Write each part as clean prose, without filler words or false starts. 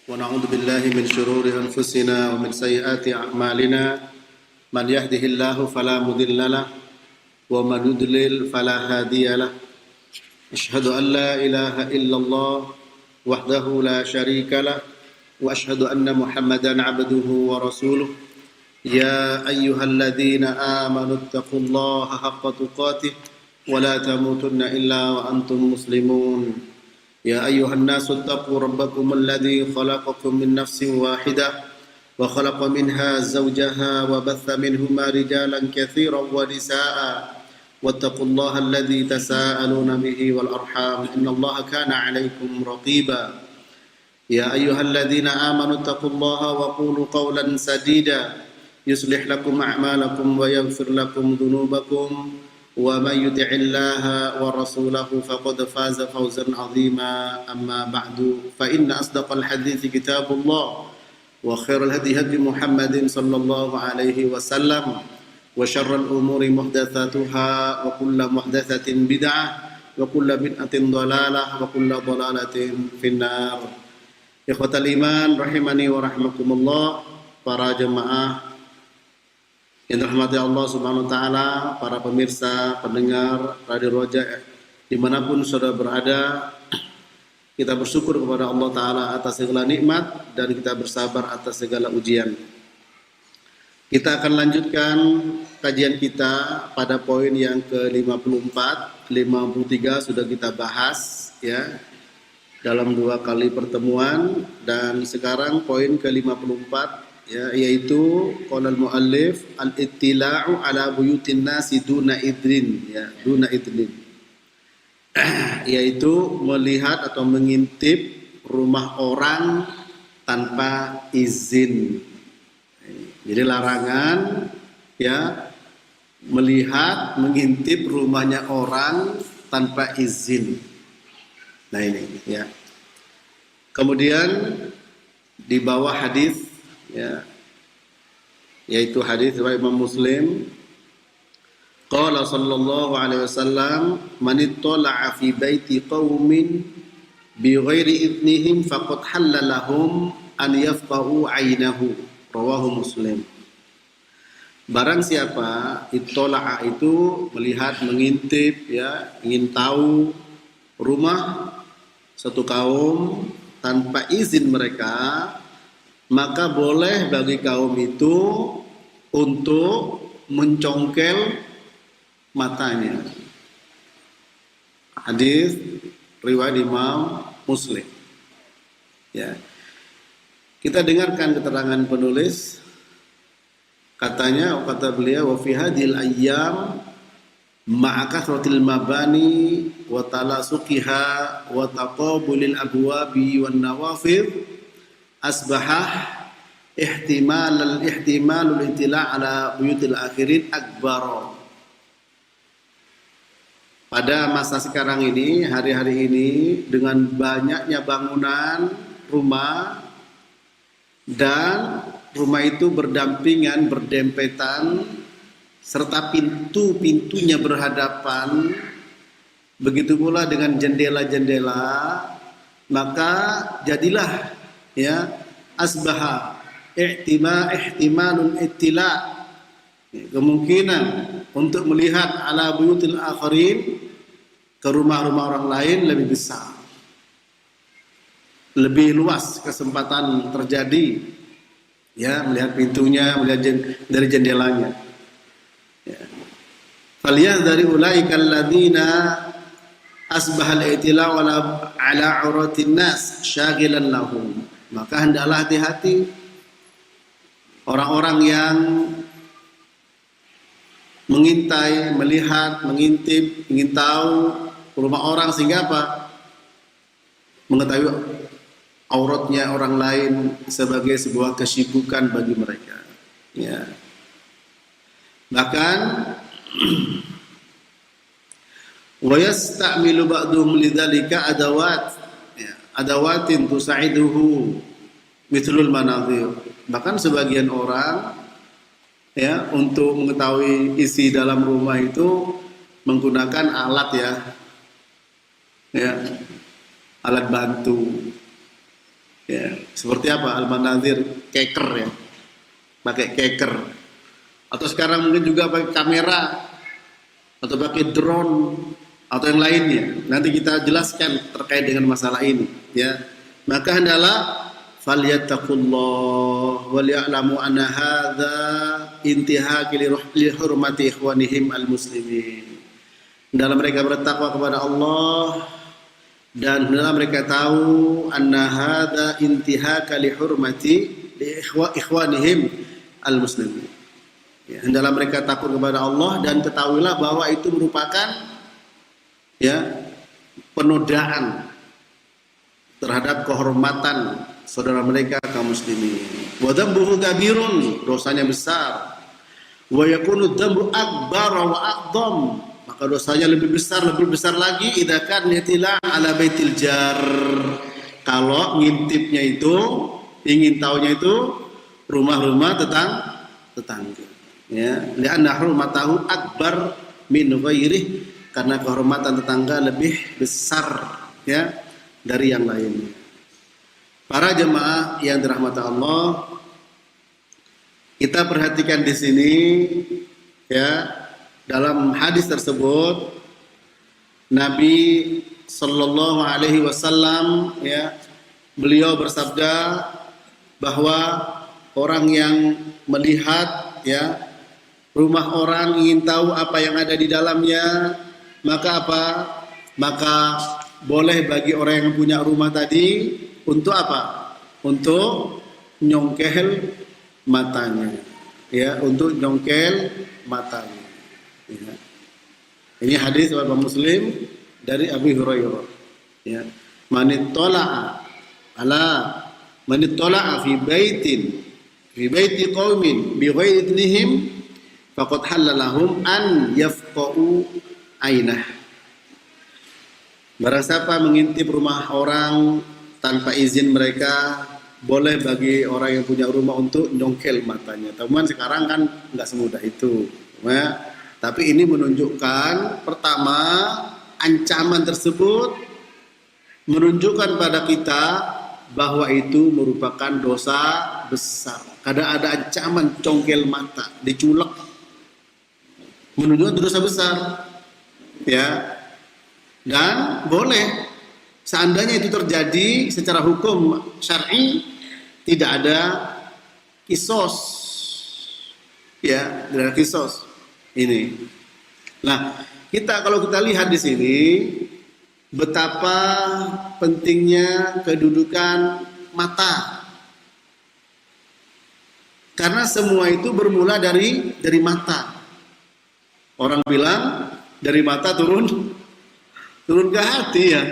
ونعوذ بالله من شرور أنفسنا ومن سيئات أعمالنا من يهده الله فلا مضل له ومن يضلل فلا هادي له أشهد أن لا إله إلا الله وحده لا شريك له وأشهد أن محمدا عبده ورسوله يا أيها الذين آمنوا اتقوا الله حق تقاته ولا تموتن إلا وأنتم مسلمون يا أيها الناس اتقوا ربكم الذي خلقكم من نفس واحدة وخلق منها زوجها وبث منهما رجالا كثيرا ونساء واتقوا الله الذي تساءلون به والأرحام إن الله كان عليكم رقيبا يا أيها الذين آمنوا اتقوا الله وقولوا قولا سديدا يصلح لكم أعمالكم ويغفر لكم ذنوبكم ومن يطع الله ورسوله فقد فاز فوزا عظيما أما بعد فإن أصدق الحديث كتاب الله وخير الهدي هدي محمد صلى الله عليه وسلم وشر الأمور محدثاتها وكل محدثة بدعة وكل بدعة ضلالة وكل ضلالة في النار. Ikhwatal iman rahimani wa rahmakumullah, para jemaah yang dirahmati Allah Subhanahu wa taala, para pemirsa, pendengar Radio Roja dimanapun saudara berada, kita bersyukur kepada Allah taala atas segala nikmat dan kita bersabar atas segala ujian. Kita akan lanjutkan kajian kita pada poin yang ke-54, 53 sudah kita bahas ya dalam 2 kali pertemuan, dan sekarang poin ke-54 ya, yaitu qala al-muallif al-ittila'u ala buyutin nasi duna idrin ya, duna idrin yaitu melihat atau mengintip rumah orang tanpa izin. Jadi larangan ya melihat, mengintip rumahnya orang tanpa izin. Nah ini ya. Kemudian di bawah hadis ya, yaitu hadis riwayat Imam Muslim, qala sallallahu alaihi wasallam man ittala'a fi baiti qaumin bi ghairi idnihim faqad halalahum an yafqahu 'ainahu, rawahu Muslim. Barang siapa ittala'a itu melihat, mengintip ya, ingin tahu rumah satu kaum tanpa izin mereka, maka boleh bagi kaum itu untuk mencongkel matanya. Hadis riwayat Imam Muslim. Ya. Kita dengarkan keterangan penulis. Katanya, kata beliau, wa fi hadhil ayyam ma'a kathratil mabani wa talasuqiha wa taqabulil abwabi wan nawafir asbahah ihtimalul intila' ala buyutil akhirin akbar. Pada masa sekarang ini, hari-hari ini, dengan banyaknya bangunan rumah dan rumah itu berdampingan, berdempetan, serta pintu-pintunya berhadapan, begitu pula dengan jendela-jendela, maka jadilah ya asbaha ihtimalun ittila, kemungkinan untuk melihat ala buyutil akhirin, ke rumah-rumah orang lain lebih besar, lebih luas kesempatan terjadi ya, melihat pintunya, melihat dari jendelanya. Falyahdhari ulaika alladziina asbahal i'tila'u ala 'auratin nas syaghilan lahum. Maka hendaklah hati-hati orang-orang yang mengintai, melihat, mengintip, ingin tahu rumah orang sehingga apa? Mengetahui auratnya orang lain sebagai sebuah kesibukan bagi mereka. Ya. Bahkan wa yasta'milu ba'dhum lidzalika adawatin tusa'iduhu mithlul manadhir. Bahkan sebagian orang ya untuk mengetahui isi dalam rumah itu menggunakan alat ya alat bantu Ya, seperti apa? Al-Manazir keker ya. Pakai keker. Atau sekarang mungkin juga pakai kamera atau pakai drone atau yang lainnya. Nanti kita jelaskan terkait dengan masalah ini, ya. Maka hendaklah falyattaqullah wal ya'lamu anna hadza intihak li hurmati ikhwanihim al-muslimin. Dalam mereka bertakwa kepada Allah dan dalam mereka tahu anna hadza intihak li hurmati li ikhwanihim al-muslimin. Ya, hendaklah mereka takut kepada Allah dan ketahuilah bahwa itu merupakan ya penodaan terhadap kehormatan saudara mereka kaum muslimin. Wa dzambuhu kabirun, dosanya besar. Wa yakunu dzambu akbar wa a'dham, maka dosanya lebih besar lagi idza kan yatila ala baitil jar. Kalau ngintipnya itu, ingin tahunya itu rumah-rumah tetangga. Ya, li'anna hurmatahu akbar min ghairih, karena kehormatan tetangga lebih besar ya dari yang lainnya. Para jemaah yang dirahmati Allah, kita perhatikan di sini ya, dalam hadis tersebut Nabi sallallahu alaihi wasallam ya, beliau bersabda bahwa orang yang melihat ya rumah orang, ingin tahu apa yang ada di dalamnya, maka apa? Maka boleh bagi orang yang punya rumah tadi untuk apa? Untuk nyongkel matanya. Ya, untuk nyongkel matanya. Ya. Ini hadis riwayat Muslim dari Abu Hurairah. Ya. Man ittala'a fi baiti qaumin bi ghairi idnihim faqad halalahum an yafqa'u ainah. Barang siapa mengintip rumah orang tanpa izin mereka, boleh bagi orang yang punya rumah untuk nyongkel matanya. Teman sekarang kan nggak semudah itu. Ya. Tapi ini menunjukkan pertama, ancaman tersebut menunjukkan pada kita bahwa itu merupakan dosa besar. Kadang ada ancaman congkel mata, diculek, menunjukkan dosa besar, ya. Dan boleh, seandainya itu terjadi secara hukum syar'i, tidak ada kisos, ya, tidak ada kisos ini. Nah, kalau kita lihat di sini betapa pentingnya kedudukan mata, karena semua itu bermula dari mata. Orang bilang dari mata turun ke hati ya.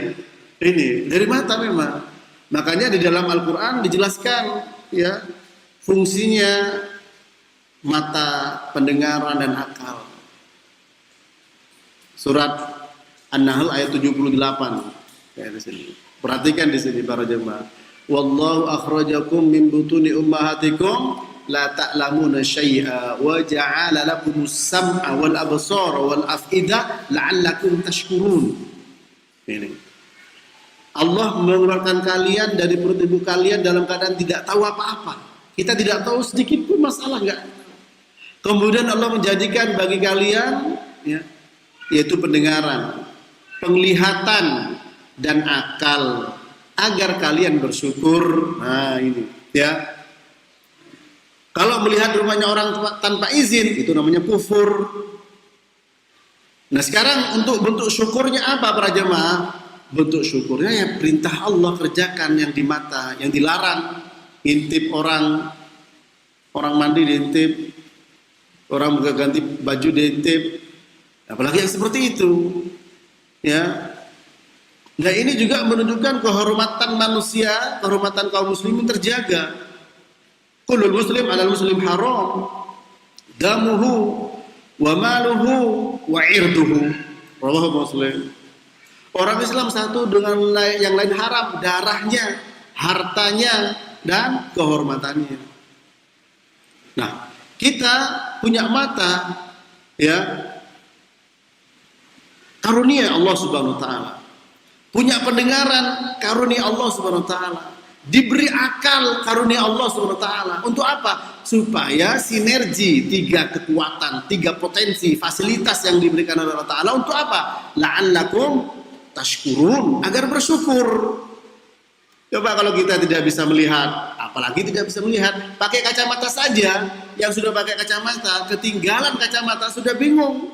Ini dari mata memang. Makanya di dalam Al-Qur'an dijelaskan ya fungsinya mata, pendengaran dan akal. Surat An-Nahl ayat 78 ya di sini. Perhatikan di sini para jemaah. Wallahu akhrajakum min butuni ummahatikum la ta'lamuna syai'a wa ja'ala lakumus sam'a wal absara wal af'ida la'allakum tashkurun. Ini. Allah mengeluarkan kalian dari perut ibu kalian dalam keadaan tidak tahu apa-apa. Kita tidak tahu sedikit pun masalah enggak. Kemudian Allah menjadikan bagi kalian ya, yaitu pendengaran, penglihatan dan akal agar kalian bersyukur. Nah, ini ya. Kalau melihat rumahnya orang tanpa izin, itu namanya kufur. Nah sekarang untuk bentuk syukurnya apa para jemaah? Bentuk syukurnya ya perintah Allah kerjakan yang di mata, yang dilarang. Intip orang mandi diintip, orang ganti baju diintip. Apalagi yang seperti itu. Ya. Nah ini juga menunjukkan kehormatan manusia, kehormatan kaum muslimin terjaga. Kullul muslim 'alal muslim haram damuhu wa maluhu wa irduhu. Rawahu Muslim. Orang Islam satu dengan yang lain haram, darahnya, hartanya dan kehormatannya. Nah, kita punya mata ya, karunia Allah Subhanahu wa taala. Punya pendengaran, karunia Allah Subhanahu wa taala. diberi akal karunia Allah Subhanahu wa taala. Untuk apa? Supaya sinergi 3 kekuatan, 3 potensi, fasilitas yang diberikan oleh Allah taala untuk apa? La'allakum tashkurun, agar bersyukur. Coba kalau kita tidak bisa melihat, apalagi tidak bisa melihat, pakai kacamata saja. Yang sudah pakai kacamata, ketinggalan kacamata sudah bingung.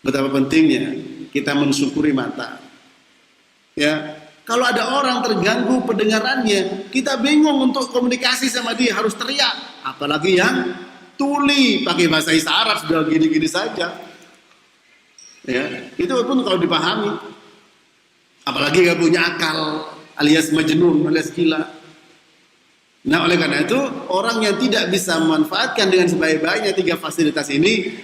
Betapa pentingnya kita mensyukuri mata. Ya, kalau ada orang terganggu pendengarannya, kita bingung untuk komunikasi sama dia, harus teriak. Apalagi yang tuli, pakai bahasa isyarat sudah gini-gini saja. Ya, itu pun kalau dipahami. Apalagi gak punya akal, alias majnun, alias gila. Nah, oleh karena itu, orang yang tidak bisa memanfaatkan dengan sebaik-baiknya 3 fasilitas ini,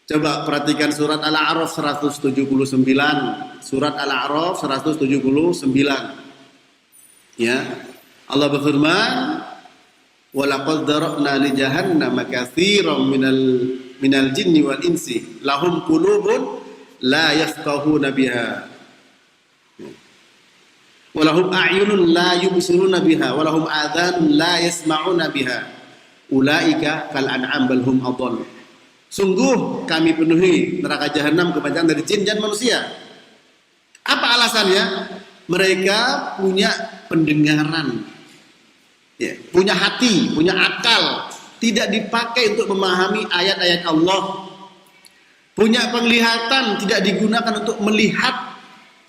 coba perhatikan surat Al-A'raf 179. Surat Al-A'raf 179. Ya. Allah berfirman, "Wa laqad dara'na li jahannama katsiran minal jinni wal insi, lahum qulubun la yafqahuna biha. Wa lahum a'yunun la yubsiruna biha, wa lahum adhanun la yasma'una biha. Ulaika kal an'am bal hum adall." Sungguh kami penuhi neraka jahanam kebanyakan dari jin dan manusia. Apa alasannya? Mereka punya pendengaran, ya, punya hati, punya akal, tidak dipakai untuk memahami ayat-ayat Allah. Punya penglihatan, tidak digunakan untuk melihat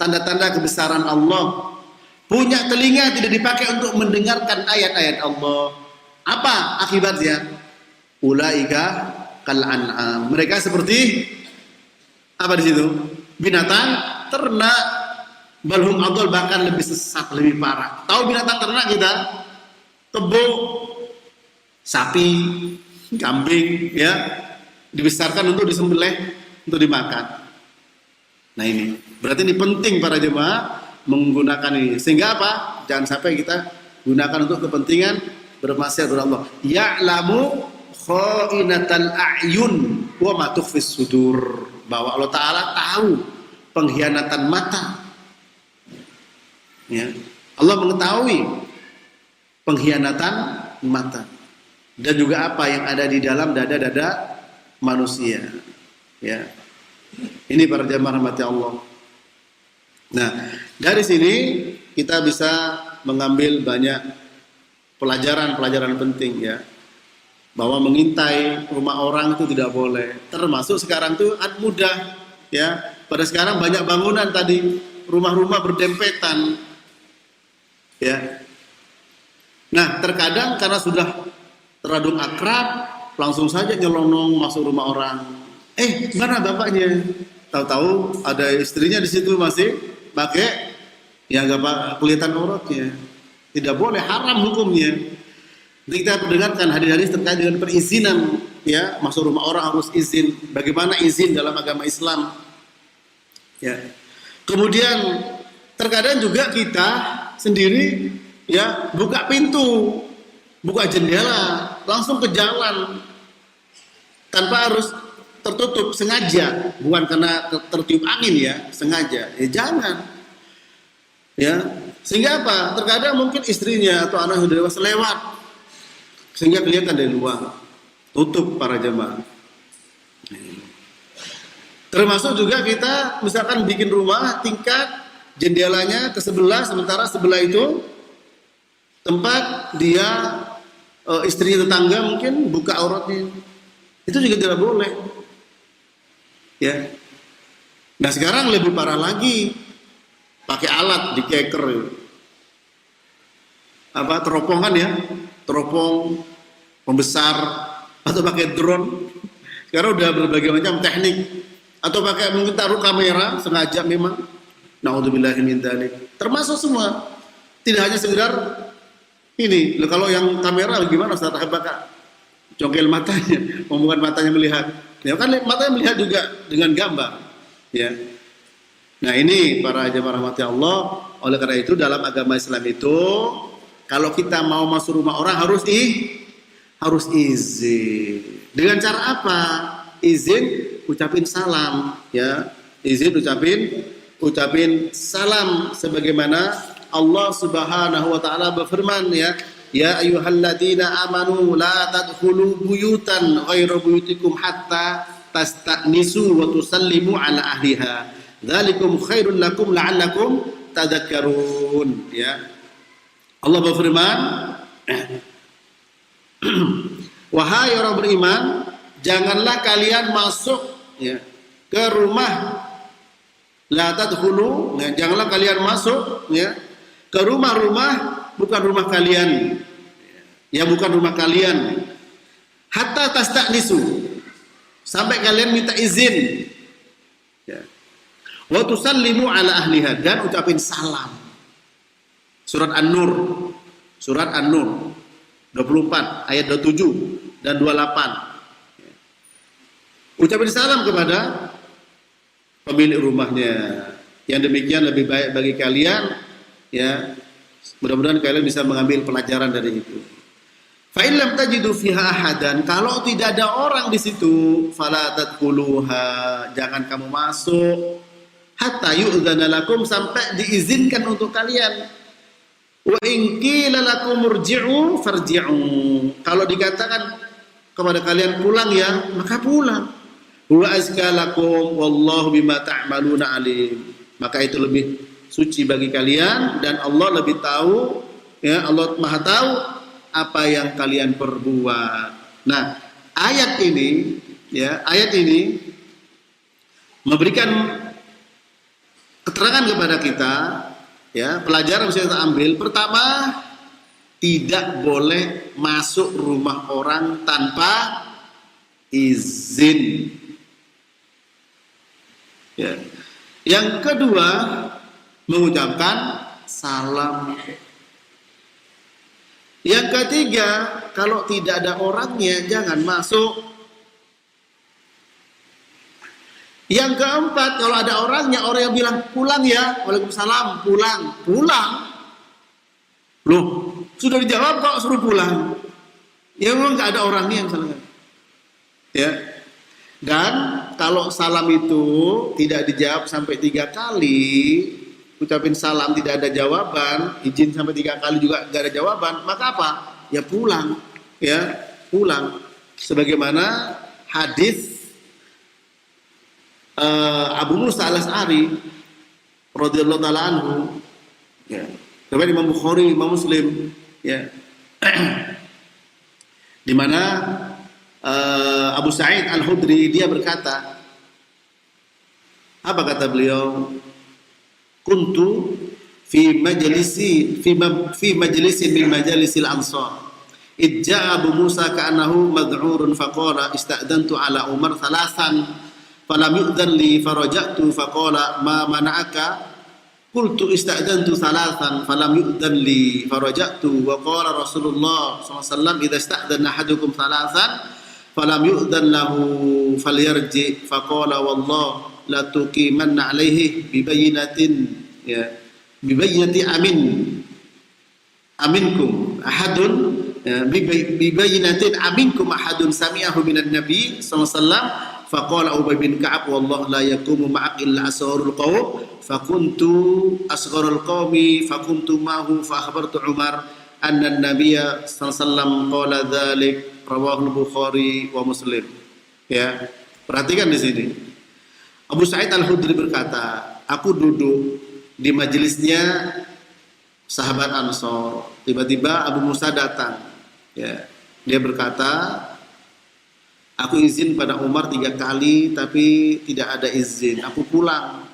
tanda-tanda kebesaran Allah. Punya telinga, tidak dipakai untuk mendengarkan ayat-ayat Allah. Apa akibatnya? Ulaika kal an'am. Mereka seperti apa di situ? Binatang ternak, balhum adol, bahkan lebih sesat, lebih parah. Tahu binatang ternak kita? Kebo, sapi, kambing, ya, dibesarkan untuk disembelih, untuk dimakan. Nah ini, berarti ini penting para jemaah menggunakan ini. Sehingga apa? Jangan sampai kita gunakan untuk kepentingan bermaksiat kepada Allah. Ya'lamu kha'inatal a'yun wa ma tukhfis sudur. Bahwa Allah Ta'ala tahu pengkhianatan mata. Ya. Allah mengetahui pengkhianatan mata. Dan juga apa yang ada di dalam dada-dada manusia. Ya. Ini para jamaah rahmati Allah. Nah, dari sini kita bisa mengambil banyak pelajaran-pelajaran penting, ya. Bahwa mengintai rumah orang itu tidak boleh. Termasuk sekarang tuh mudah, ya. Pada sekarang banyak bangunan tadi, rumah-rumah berdempetan, ya. Nah, terkadang karena sudah terladung akrab, langsung saja nyelonong masuk rumah orang. Mana bapaknya? Tahu-tahu ada istrinya di situ masih pakai, ya nggak kelihatan auratnya. Tidak boleh, haram hukumnya. Kita perdengarkan hadis-hadis terkait dengan perizinan, ya, masuk rumah orang harus izin. Bagaimana izin dalam agama Islam? Ya. Kemudian terkadang juga kita sendiri, ya, buka pintu, buka jendela, langsung ke jalan tanpa harus tertutup, sengaja, bukan karena tertiup angin, ya, sengaja. Ya jangan. Ya. Sehingga apa? Terkadang mungkin istrinya atau anak yang dewasa lewat, sehingga kelihatan dari luar. Tutup para jemaah. Termasuk juga kita misalkan bikin rumah tingkat, jendelanya ke sebelah, sementara sebelah itu tempat dia istrinya tetangga mungkin buka auratnya. Itu juga tidak boleh. Ya. Nah sekarang lebih parah lagi, pakai alat dikeker, apa, teropongan, ya, teropong pembesar, atau pakai drone. Sekarang udah berbagai macam teknik, atau pakai mungkin taruh kamera sengaja memang. Naudzubillahi min dzalik. Termasuk semua. Tidak hanya sekedar ini. Kalau yang kamera bagaimana Ustaz? Apakah congkel matanya, membuat matanya melihat? Ya kan matanya melihat juga dengan gambar, ya. Nah ini para jemaah rahmati Allah. Oleh karena itu dalam agama Islam itu, kalau kita mau masuk rumah orang harus izin. Dengan cara apa? Izin ucapin salam, ya. Izin ucapin salam sebagaimana Allah Subhanahu wa taala berfirman, ya, ya ayyuhalladzina amanu la tadkhulu buyutan ghairu buyutikum hatta tasta'nisu wa tusallimu ala ahliha. Dzalikum khairul lakum la'allakum tadhakkarun. Ya. Allah berfirman, wahai orang beriman, janganlah kalian masuk, ya, ke rumah, la tadkhulu, ya, janganlah kalian masuk, ya, ke rumah-rumah bukan rumah kalian, ya, bukan rumah kalian, hatta tasta'nisu, sampai kalian minta izin, ya, wa tusallimu ala ahliha, dan ucapin salam. Surat An-Nur 24 ayat 27 dan 28. Ucapin salam kepada pemilik rumahnya. Yang demikian lebih baik bagi kalian, ya. Mudah-mudahan kalian bisa mengambil pelajaran dari itu. Fa in lam tajidu fiha ahadan, kalau tidak ada orang di situ, fala tadkhuluha, jangan kamu masuk hatta yu'dzana lakum, sampai diizinkan untuk kalian. Wa in qila lakum murji'u farji'u, kalau dikatakan kepada kalian pulang, ya, maka pulang. Wa azka lakum wallahu bima ta'maluna alim, maka itu lebih suci bagi kalian dan Allah lebih tahu, ya, Allah Maha tahu apa yang kalian perbuat. Nah, ayat ini, ya, ayat ini memberikan keterangan kepada kita, ya, pelajaran bisa kita ambil. Pertama, tidak boleh masuk rumah orang tanpa izin. Ya. Yang kedua, mengucapkan salam. Yang ketiga, kalau tidak ada orangnya jangan masuk. Yang keempat, kalau ada orangnya, orang yang bilang pulang, ya, waalaikumsalam, pulang. Loh, sudah dijawab kok suruh pulang. Ya memang nggak ada orangnya misalnya. Ya. Dan kalau salam itu tidak dijawab sampai 3 kali, ucapin salam tidak ada jawaban, izin sampai 3 kali juga nggak ada jawaban, maka apa? Ya pulang, ya, pulang. Sebagaimana hadis Abu Musa al-Asy'ari radhiyallahu taala anhu, ya, riwayat Imam Bukhari, Imam Muslim, ya, di mana Abu Sa'id Al-Khudri dia berkata, apa kata beliau? Kuntu fi majlisin min majalisil ansar. Idja Abu Musa ka'annahu mad'urun faqala ista'dantu ala Umar thalathan falam yu'dhan li faraja'tu faqala ma mana'aka qultu ista'dantu thalathan falam yu'dhan li faraja'tu wa qala Rasulullah sallallahu alaihi wasallam idza ista'dana ahadukum thalathan falam yu'dhan lahu falyarji faqala wallah la tuqimanna alaihi bibayyinatin, ya, bibayyinati aminkum ahadun, ya, bibayyinatin aminkum ahadun sami'ahu minan nabi sallallahu alaihi wasallam faqala Ubay bin Ka'ab wallah la yakumu ma'ak illa asgharul qaum fakuntu asgharul qaumi fakuntu ma'hu fa akhbartu Umar anna an-nabiyya sallallahu alaihi wasallam qala dzalik, rawahu Bukhari wa Muslim. Ya, perhatikan di sini. Abu Sa'id Al-Khudri berkata, aku duduk di majelisnya sahabat Ansor. Tiba-tiba Abu Musa datang. Ya, dia berkata, aku izin pada Umar 3 kali, tapi tidak ada izin. Aku pulang.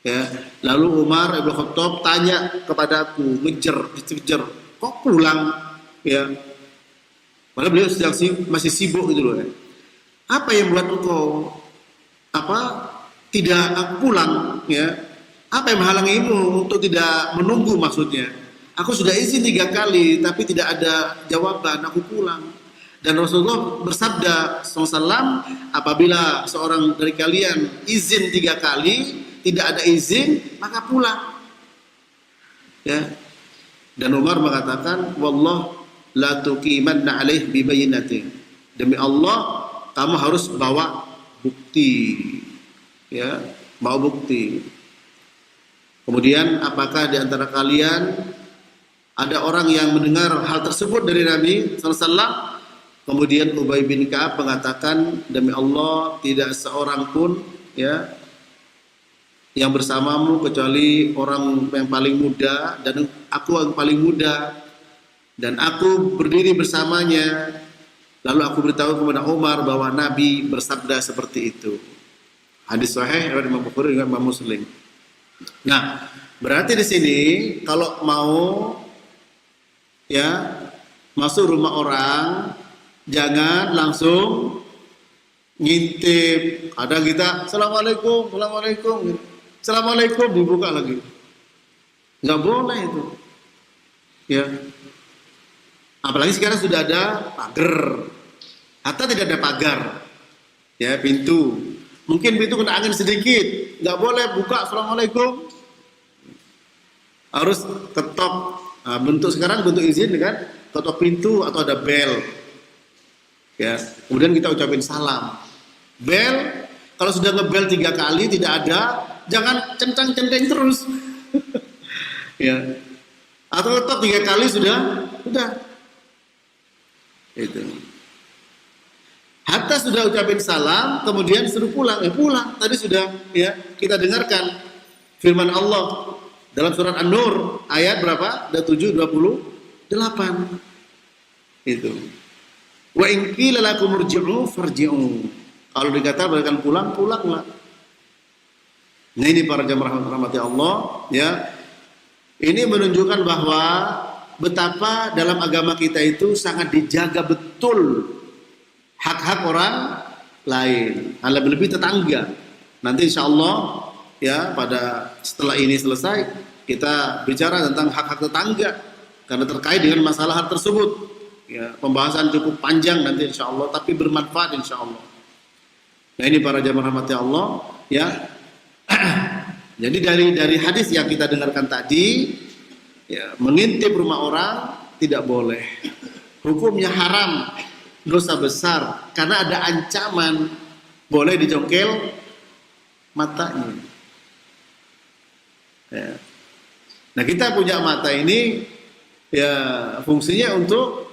Ya, lalu Umar Ibn Khattab tanya kepadaku, ngejar, kok pulang? Ya, padahal beliau masih sibuk gitu loh. Ya. Apa yang buat engkau tidak pulang, ya? Apa yang menghalangimu untuk tidak menunggu, maksudnya? Aku sudah izin 3 kali tapi tidak ada jawaban, aku pulang. Dan Rasulullah bersabda SAW, apabila seorang dari kalian izin 3 kali tidak ada izin, maka pulang. Ya. Dan Umar mengatakan, wallah la tuqimanna alaih bibayyinatin, demi Allah kamu harus bawa bukti, ya, bawa bukti. Kemudian apakah di antara kalian ada orang yang mendengar hal tersebut dari Nabi SAW? Kemudian Ubay bin Ka'ab mengatakan, demi Allah tidak seorang pun ya yang bersamamu kecuali orang yang paling muda, dan aku yang paling muda, dan aku berdiri bersamanya. Lalu aku beritahu kepada Umar bahwa Nabi bersabda seperti itu. Hadis sahih riwayat Imam Bukhari dengan Imam Muslim. Nah, berarti di sini kalau mau ya masuk rumah orang, jangan langsung ngintip. Ada kita, assalamualaikum, assalamualaikum, assalamualaikum, dibuka lagi. Nggak boleh itu. Ya. Apalagi sekarang sudah ada pagar. Atau tidak ada pagar. Ya, pintu. Mungkin pintu kena angin sedikit, nggak boleh buka assalamualaikum. Harus ketok. Nah, bentuk sekarang bentuk izin kan, ketok pintu atau ada bel. Ya, kemudian kita ucapin salam. Bel, kalau sudah ngebel 3 kali tidak ada, jangan centang-centeng terus. Ya. Atau ketok 3 kali sudah. Itu. Hatta sudah ucapin salam, kemudian suruh pulang. Pulang. Tadi sudah ya kita dengarkan firman Allah dalam surat An-Nur ayat berapa? 7:28. Itu. Wa in qila lakum irji'u farji'u. Kalau dikatakan berikan pulang, pulanglah. Nah, ini para jamaah rahmati Allah, ya. Ini menunjukkan bahwa betapa dalam agama kita itu sangat dijaga betul hak-hak orang lain, lebih-lebih tetangga. Nanti insya Allah ya pada setelah ini selesai kita bicara tentang hak-hak tetangga karena terkait dengan masalah hal tersebut. Ya, pembahasan cukup panjang nanti insya Allah, tapi bermanfaat insya Allah. Nah, ini para jamaah rahmati Allah, ya. Jadi dari hadis yang kita dengarkan tadi, ya, mengintip rumah orang tidak boleh. Hukumnya haram, dosa besar, karena ada ancaman boleh dicongkel matanya. Ya. Nah, kita punya mata ini ya fungsinya untuk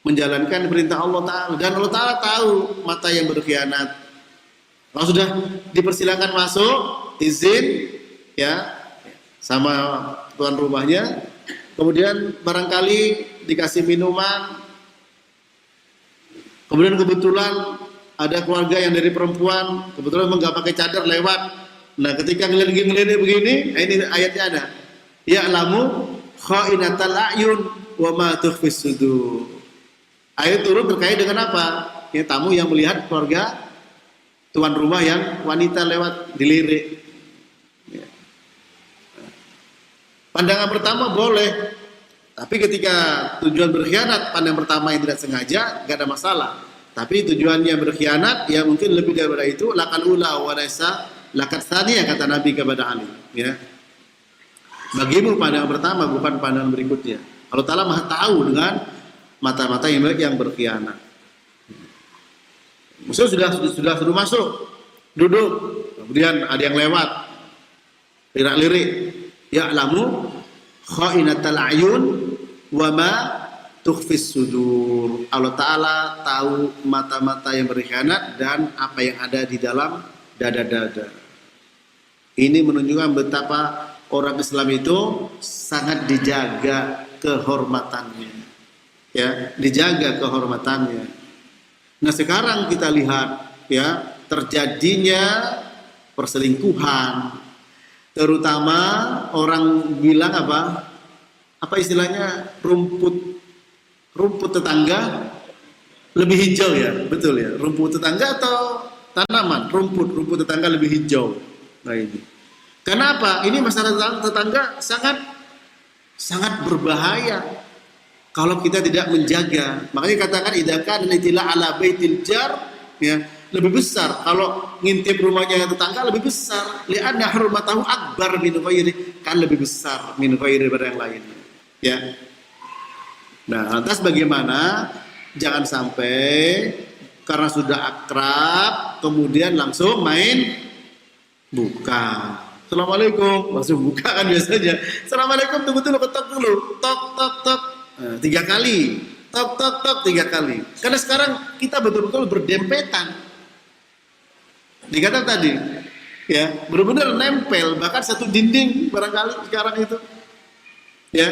menjalankan perintah Allah Ta'ala, dan Allah Ta'ala tahu mata yang berkhianat. Kalau sudah dipersilakan masuk, izin ya sama tuan rumahnya, kemudian barangkali dikasih minuman, kemudian kebetulan ada keluarga yang dari perempuan, kebetulan memang nggak pakai cadar lewat. Nah, ketika ngelirik begini, ini ayatnya ada. Ya'lamu kha'inatal a'yun wa ma tukhfis sudur. Ayat turun terkait dengan apa? Ya, tamu yang melihat keluarga tuan rumah yang wanita lewat dilirik. Ya. Pandangan pertama boleh, tapi ketika tujuan berkhianat, pandangan pertama yang tidak sengaja, gak ada masalah. Tapi tujuannya berkhianat, ya mungkin lebih daripada itu. Lakal ula wa laisa lakat tsaniyah, kata Nabi kepada Ali. Ya. Bagimu pandangan pertama, bukan pandangan berikutnya. Allah Ta'ala Maha tahu dengan mata-mata yang berkhianat. Musuh sudah suruh masuk, duduk, kemudian ada yang lewat, lirik-lirik. Ya'lamu kha'inatal a'yun wa ma tukhfis sudur. Allah Ta'ala tahu mata-mata yang berkhianat dan apa yang ada di dalam dada-dada. Ini menunjukkan betapa orang Islam itu sangat dijaga kehormatannya. Ya, dijaga kehormatannya. Nah, sekarang kita lihat ya terjadinya perselingkuhan, terutama orang bilang apa istilahnya rumput tetangga lebih hijau, ya betul ya, rumput tetangga atau tanaman rumput tetangga lebih hijau. Nah, ini kenapa ini masalah tetangga sangat berbahaya kalau kita tidak menjaga. Makanya katakan idakan nitila ala baitil jar, ya, lebih besar. Kalau ngintip rumahnya tetangga lebih besar. Li'anna hurmatahu akbar min ghairi, kan lebih besar min ghairi daripada yang lain. Ya. Nah, lantas bagaimana? Jangan sampai karena sudah akrab kemudian langsung main buka. Assalamualaikum, langsung buka kan biasanya. Assalamualaikum, tunggu dulu, ketok dulu, tok tok tok, 3 kali, tok tok tok 3 kali. Karena sekarang kita betul-betul berdempetan. Dikatakan tadi, ya benar-benar nempel, bahkan satu dinding barangkali sekarang itu, ya.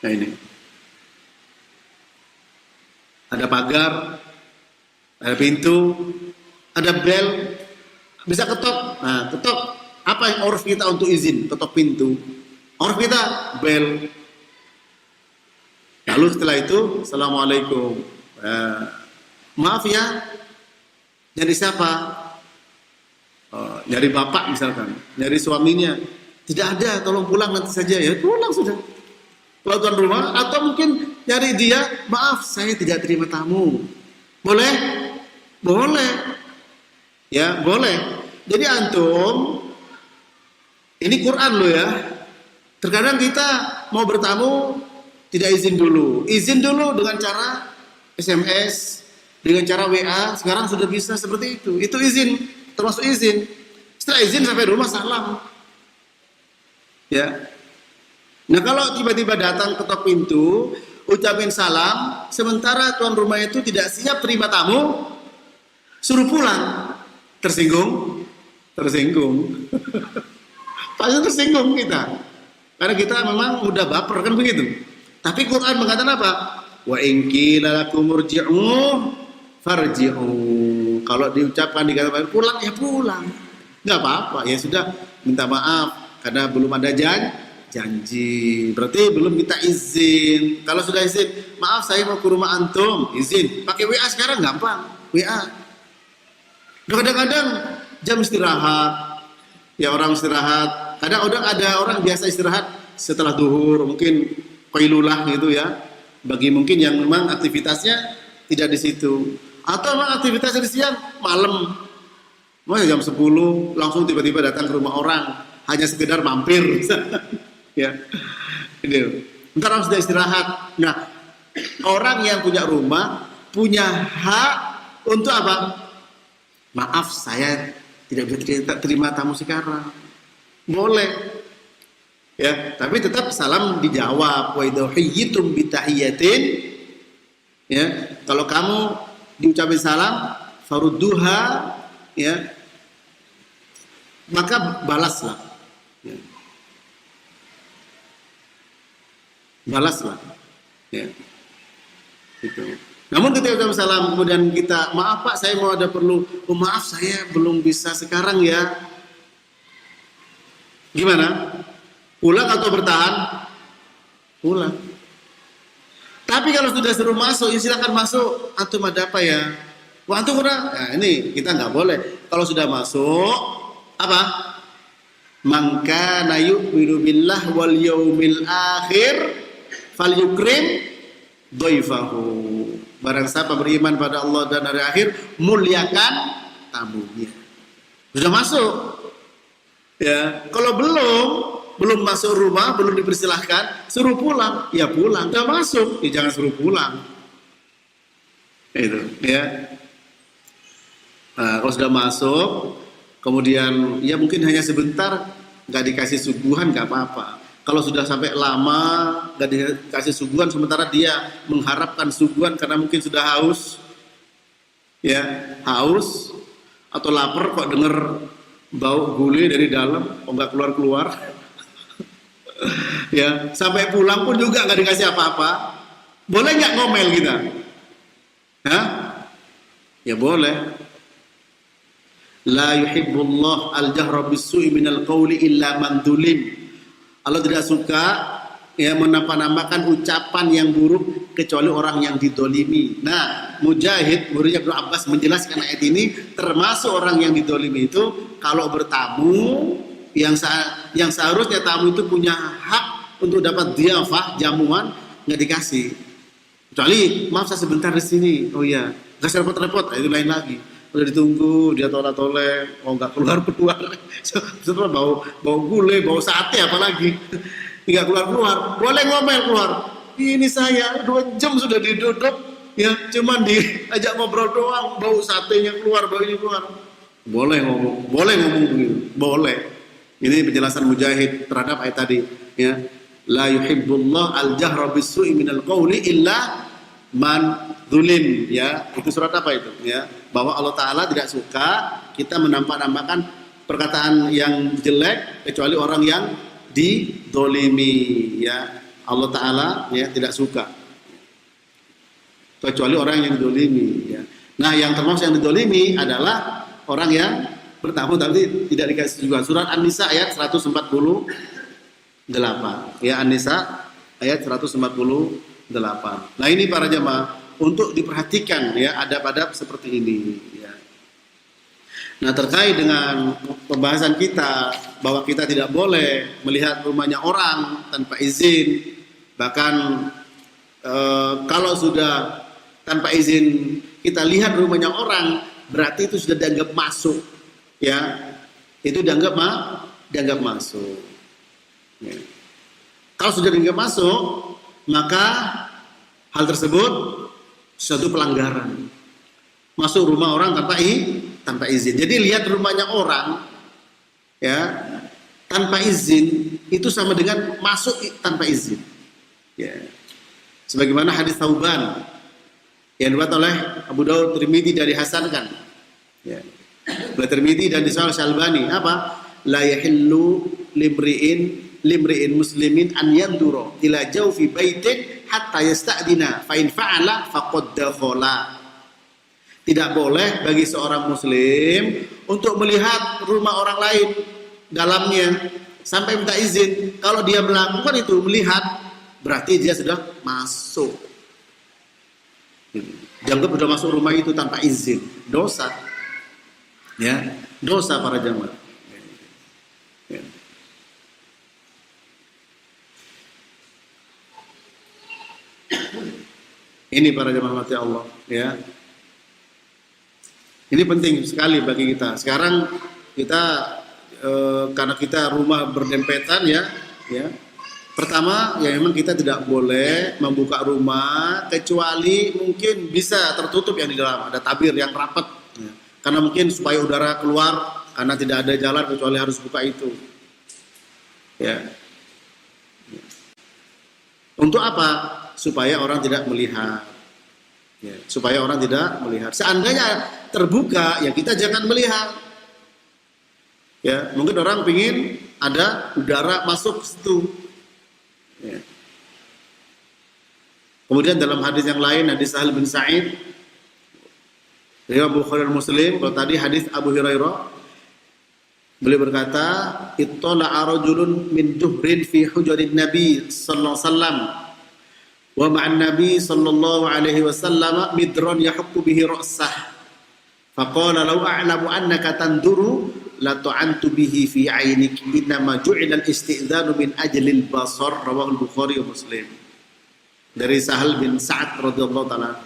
Nah ini, ada pagar, ada pintu, ada bel, bisa ketok. Nah, ketok. Apa yang uruf kita untuk izin ketok pintu? Uruf kita bel. Lalu setelah itu, assalamualaikum. Maaf ya, nyari siapa? Nyari bapak misalkan, nyari suaminya. Tidak ada, tolong pulang nanti saja ya. Pulang sudah. Kalau tuan rumah, atau mungkin nyari dia, maaf saya tidak terima tamu. Boleh? Boleh. Ya, boleh. Jadi antum, ini Quran loh ya. Terkadang kita mau bertamu tidak izin dulu. Izin dulu dengan cara SMS, dengan cara WA. Sekarang sudah bisa seperti itu. Itu izin, termasuk izin. Setelah izin sampai rumah salam. Ya. Nah kalau tiba-tiba datang ketok pintu, ucapin salam, sementara tuan rumah itu tidak siap terima tamu, suruh pulang. Tersinggung? Tersinggung. Pasti tersinggung kita. Karena kita memang mudah baper kan begitu. Tapi Quran mengatakan apa? Wa in qila lakum irji'u farji'u. Kalau diucapkan dikatakan pulang ya pulang. Enggak apa-apa, ya sudah minta maaf karena belum ada janji. Berarti belum minta izin. Kalau sudah izin, maaf saya mau ke rumah antum, izin. Pakai WA sekarang gampang. WA. Kadang-kadang jam istirahat, ya orang istirahat. Kadang ada orang biasa istirahat setelah duhur, mungkin qailulah gitu ya. Bagi mungkin yang memang aktivitasnya tidak di situ. Atau memang aktivitasnya di siang, malam. Masa jam 10 langsung tiba-tiba datang ke rumah orang, hanya sekedar mampir. Ya. Ini. Ntar harus sudah istirahat. Nah, orang yang punya rumah punya hak untuk apa? Maaf saya tidak bisa terima tamu sekarang. Boleh. Ya, tapi tetap salam dijawab. Wa idza hayyitum bi tahiyatin. Ya, kalau kamu diucapin salam farudduha ya. Maka balaslah. Ya. Balaslah. Ya. Itu. Namun ketika ucap salam kemudian kita maaf Pak saya mau ada perlu, oh maaf saya belum bisa sekarang ya. Gimana? Pulang atau bertahan? Pulang. Tapi kalau sudah suruh masuk, ya silakan masuk. Antum ada apa ya? Wah antum udah. Nah ini kita nggak boleh. Kalau sudah masuk, apa? Man kana yu'minu billah wal yaumil akhir falyukrim dhaifahu. Barang siapa beriman pada Allah dan hari akhir, muliakan tamunya. Sudah masuk. Ya, kalau belum masuk rumah, belum dipersilahkan, suruh pulang, ya pulang. Sudah masuk, ya jangan suruh pulang. Itu, ya. Nah, kalau sudah masuk, kemudian ya mungkin hanya sebentar, nggak dikasih suguhan, nggak apa-apa. Kalau sudah sampai lama nggak dikasih suguhan, sementara dia mengharapkan suguhan karena mungkin sudah haus, ya haus atau lapar kok denger bau gulai dari dalam, kok nggak keluar, ya sampai pulang pun juga nggak dikasih apa-apa, boleh nggak ngomel kita? Hah? Ya boleh. La yuhibbullah al-jahra bis-su'i minal qawli illa man dhulim. Allah tidak suka ya menambah-nambahkan ucapan yang buruk kecuali orang yang didolimi. Nah, Mujahid, muridnya Ibnu Abbas menjelaskan ayat ini, termasuk orang yang didolimi itu kalau bertamu yang seharusnya tamu itu punya hak untuk dapat dhiyafah, jamuan, nggak dikasih. Kecuali maaf saya sebentar di sini. Oh iya, nggak usah repot-repot, itu lain lagi. Udah ditunggu, dia tolak-tolak, oh nggak keluar. Setelah bau gulai, bau sate apalagi. Nggak keluar. Boleh ngomel keluar. Ini saya 2 jam sudah diduduk, ya cuman diajak ngobrol doang, bau satenya keluar, bau ini keluar. boleh ngomong begitu, boleh. Ini penjelasan Mujahid terhadap ayat tadi, ya. La yuhibbullah al-jahra bis-su'i minal qawli illa man zulim, ya. Itu surat apa itu, ya? Bahwa Allah Taala tidak suka kita menampak-nampakkan perkataan yang jelek kecuali orang yang didolimi, ya. Allah Taala, ya, tidak suka kecuali orang yang didolimi, ya. Nah, yang termasuk yang didolimi adalah orang yang bertamu tapi tidak dikasih juga. Surat An-Nisa ayat 148. Ya, An-Nisa ayat 148. Nah, ini para jemaah untuk diperhatikan, ya, adab-adab seperti ini, ya. Nah, terkait dengan pembahasan kita bahwa kita tidak boleh melihat rumahnya orang tanpa izin, bahkan kalau sudah tanpa izin kita lihat rumahnya orang, berarti itu sudah dianggap masuk, ya. Itu dianggap masuk, ya. Kalau sudah dianggap masuk, maka hal tersebut suatu pelanggaran. Masuk rumah orang tanpa izin. Jadi lihat rumahnya orang, ya, tanpa izin itu sama dengan masuk tanpa izin, ya. Sebagaimana hadis Thauban yang dibuat oleh Abu Daud, Tirmidzi dan dihasankan, ya. Tirmidzi dan disahih Al-Albani, apa? La yahillu limri'in muslimin an yandura ila jawfi baitin hatta yasta'dina fa in fa'ala faqad dakhala. Tidak boleh bagi seorang muslim untuk melihat rumah orang lain dalamnya sampai minta izin. Kalau dia melakukan itu, melihat, berarti dia sudah masuk. Dianggap sudah masuk rumah itu tanpa izin, dosa, ya, dosa para jamaah, ya. Ini para jamaah mati Allah, ya. Ini penting sekali bagi kita. Sekarang kita karena kita rumah berdempetan, ya. Pertama, ya memang kita tidak boleh membuka rumah kecuali mungkin bisa tertutup yang di dalam, ada tabir yang rapat, ya. Karena mungkin supaya udara keluar, karena tidak ada jalan kecuali harus buka itu, ya. Untuk apa? Supaya orang tidak melihat, ya. Supaya orang tidak melihat. Seandainya terbuka, ya kita jangan melihat, ya. Mungkin orang ingin ada udara masuk ke situ, ya. Kemudian dalam hadis yang lain, hadis Sahal bin Sa'id, riwayat Bukhari dan Muslim, kalau tadi hadis Abu Hurairah, beliau berkata, ittala'a rajulun min duhrin fi hujurin Nabi sallallahu alaihi wasallam wa ma'an Nabi sallallahu alaihi wasallam midran yahukku bihi ra'sah faqala law a'lamu annaka tanduru la tu'antu bihi fi 'ainik innama ju'ila al-istidhanu min ajli al-basar, rawahu al-Bukhari wa Muslim. Dari Sahal bin Sa'ad radhiyallahu taala,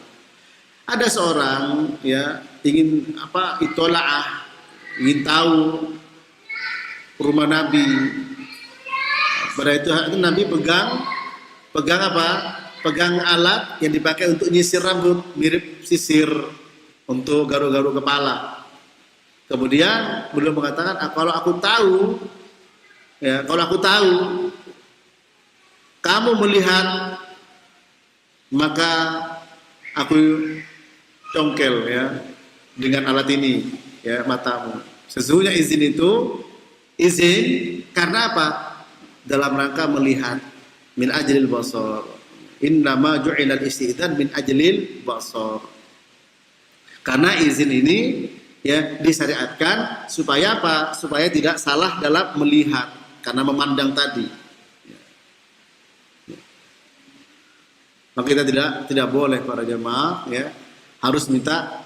ada seorang, ya, ingin itola'ah, ingin tahu rumah Nabi. Pada itu Nabi pegang apa? Pegang alat yang dipakai untuk nyisir rambut, mirip sisir untuk garu-garu kepala. Kemudian beliau mengatakan, kalau aku tahu, ya, kalau aku tahu kamu melihat, maka aku congkel, ya, dengan alat ini, ya, matamu. Sesungguhnya izin itu izin karena apa? Dalam rangka melihat, min ajlil basar. Innama ju'ilal isti'dzan min ajlil basar. Karena izin ini, ya, disyariatkan supaya apa? Supaya tidak salah dalam melihat karena memandang tadi. Maka kita tidak boleh para jemaah, ya, harus minta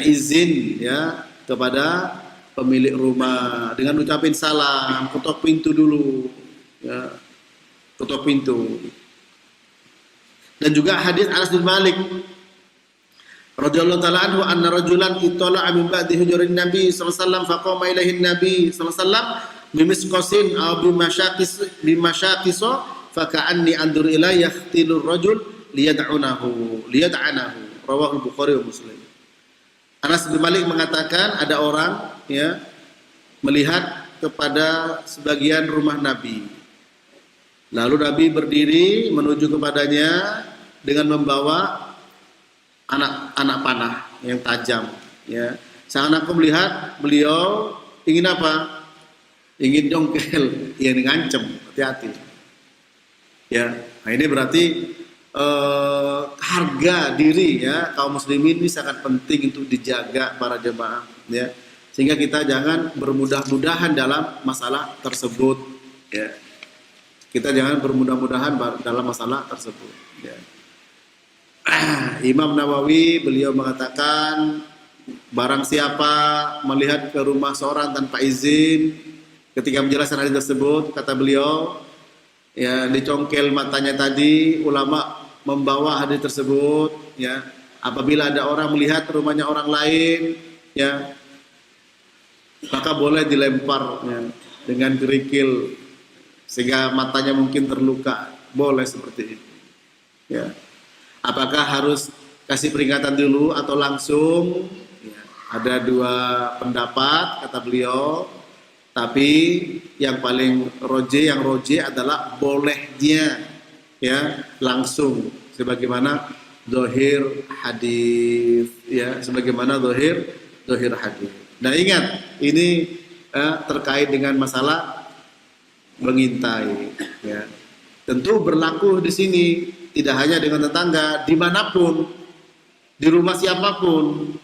izin, ya, kepada pemilik rumah dengan ucapin salam, ketok pintu dulu, ya, ketok pintu. Dan juga hadis Anas bin Malik radhiyallahu taala anhu anna rajulan ittala'a min ba'di hujurin Nabi sallallahu alaihi wasallam faqama ilaihi Nabi sallallahu alaihi wasallam bimisqasin aw bimasyaqis faka'anni andur ilayhi yahtilur rajul liyad'anahu rawahu Bukhari wa Muslim. Anas bin Malik mengatakan ada orang ya melihat kepada sebagian rumah Nabi. Lalu Nabi berdiri menuju kepadanya dengan membawa anak panah yang tajam, ya. Sang anakku melihat beliau ingin apa? Ingin jongkel, ingin ngancem, hati-hati. Ya, nah ini berarti harga diri ya kaum muslimin ini sangat penting untuk dijaga para jemaah, ya. Sehingga kita jangan bermudah-mudahan dalam masalah tersebut, ya. Kita jangan bermudah-mudahan dalam masalah tersebut, ya. Imam Nawawi beliau mengatakan barang siapa melihat ke rumah seorang tanpa izin, ketika menjelaskan hadis tersebut kata beliau ya dicongkel matanya tadi, ulama membawa hadis tersebut ya apabila ada orang melihat rumahnya orang lain ya maka boleh dilempar ya, dengan kerikil sehingga matanya mungkin terluka, boleh seperti itu ya. Apakah harus kasih peringatan dulu atau langsung ya, ada dua pendapat kata beliau, tapi yang paling yang roje adalah bolehnya ya langsung sebagaimana dohir hadis ya, sebagaimana dohir hadis. Nah ingat ini terkait dengan masalah mengintai ya. Tentu berlaku di sini tidak hanya dengan tetangga, dimanapun, di rumah siapapun.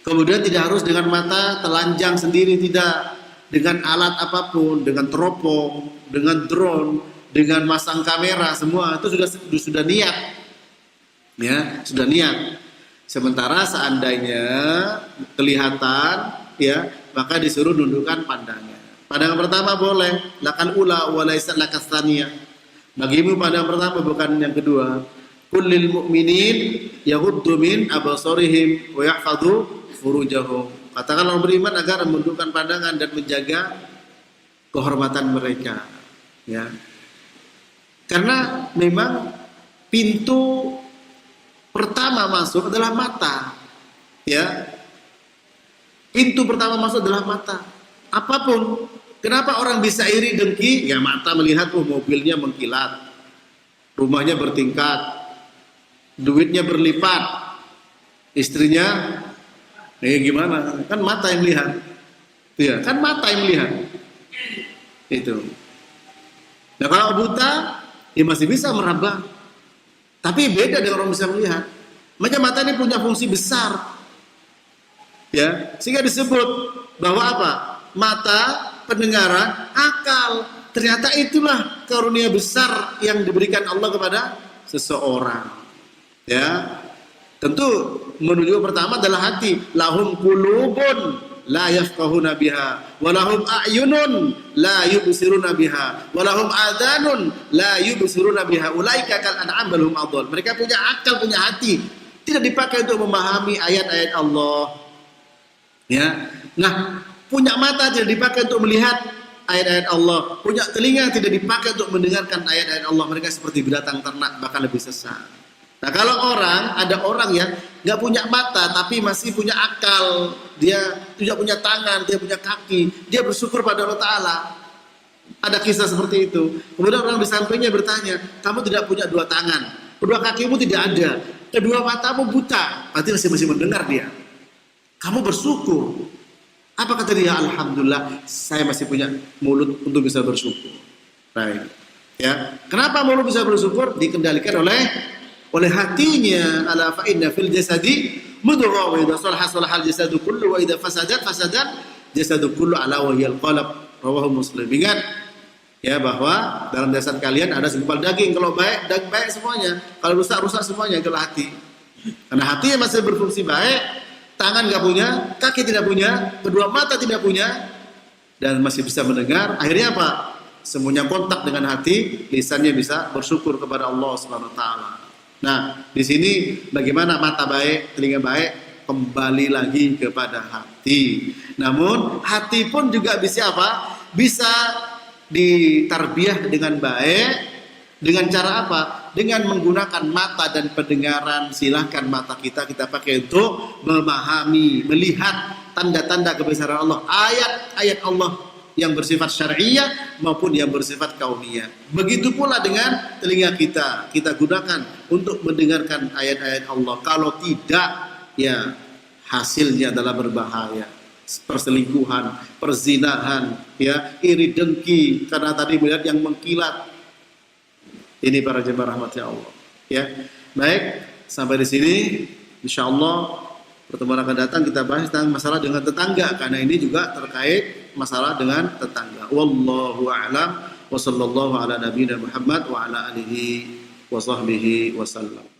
Kemudian tidak harus dengan mata telanjang sendiri, tidak. Dengan alat apapun, dengan teropong, dengan drone, dengan masang kamera, semua itu sudah niat. Ya, sudah niat. Sementara seandainya kelihatan, ya, maka disuruh nundukkan pandangan. Pandangan pertama boleh, lakal ula wa laysat lakas tsaniyah. Bagimu pandangan pertama bukan yang kedua. Kullil mu'minin yaghuddu min absarihim wa yahfadhu furujahum. Katakan orang beriman agar menundukkan pandangan dan menjaga kehormatan mereka. Ya. Karena memang pintu pertama masuk adalah mata. Ya. Pintu pertama masuk adalah mata. Apapun. Kenapa orang bisa iri dengki? Ya mata melihat mobilnya mengkilat, rumahnya bertingkat, duitnya berlipat, istrinya, gimana? Kan mata yang melihat, ya kan mata yang melihat. Itu. Nah kalau buta, ya masih bisa meraba, tapi beda dengan orang bisa melihat. Makanya mata ini punya fungsi besar, ya sehingga disebut bahwa apa? Mata, pendengaran, akal. Ternyata itulah karunia besar yang diberikan Allah kepada seseorang. Ya. Tentu menuju pertama adalah hati. Lahum qulubun la yafqahuna biha wa lahum a'yunun la yubsiruna biha wa lahum adhanun la yubsiruna biha ulaika kal an'am bal hum adall. Mereka punya akal, punya hati, tidak dipakai untuk memahami ayat-ayat Allah. Ya. Nah, punya mata tidak dipakai untuk melihat ayat-ayat Allah, punya telinga tidak dipakai untuk mendengarkan ayat-ayat Allah. Mereka seperti binatang ternak, bahkan lebih sesat. Nah kalau ada orang yang nggak punya mata tapi masih punya akal, dia tidak punya tangan, dia punya kaki, dia bersyukur pada Allah Ta'ala. Ada kisah seperti itu. Kemudian orang di sampingnya bertanya, kamu tidak punya dua tangan, kedua kakimu tidak ada, kedua matamu buta, berarti masih mendengar dia. Kamu bersyukur. Apa kata dia? Alhamdulillah, saya masih punya mulut untuk bisa bersyukur. Baik. Ya. Kenapa mulut bisa bersyukur? Dikendalikan oleh hatinya. Ala fa inna fil jasadi mudghah wa idza salaha salahal jasadu kullu wa idza fasadat jasadu kullu ala wa hiyal qalb. Rawahu Muslim. Ingat ya bahwa dalam jasad kalian ada segumpal daging. Kalau baik, daging baik semuanya. Kalau rusak semuanya, itulah hati. Karena hati masih berfungsi baik, tangan nggak punya, kaki tidak punya, kedua mata tidak punya, dan masih bisa mendengar. Akhirnya apa? Semuanya kontak dengan hati, lisannya bisa bersyukur kepada Allah Subhanahu Wa Taala. Nah, di sini bagaimana mata baik, telinga baik, kembali lagi kepada hati. Namun hati pun juga bisa apa? Bisa ditarbiyah dengan baik. Dengan cara apa? Dengan menggunakan mata dan pendengaran. Silahkan mata kita pakai untuk memahami, melihat tanda-tanda kebesaran Allah, ayat-ayat Allah yang bersifat syariah maupun yang bersifat kauniyah. Begitu pula dengan telinga kita gunakan untuk mendengarkan ayat-ayat Allah. Kalau tidak, ya hasilnya adalah berbahaya. Perselingkuhan, perzinahan, ya, iri dengki karena tadi melihat yang mengkilat. Ini para jemaah rahmatnya Allah. Ya, baik, sampai di sini. Insyaallah pertemuan akan datang kita bahas tentang masalah dengan tetangga, karena ini juga terkait masalah dengan tetangga. Wallahu a'lam wa sallallahu ala nabiyina Muhammad wa ala alihi wa sahbihi wasallam.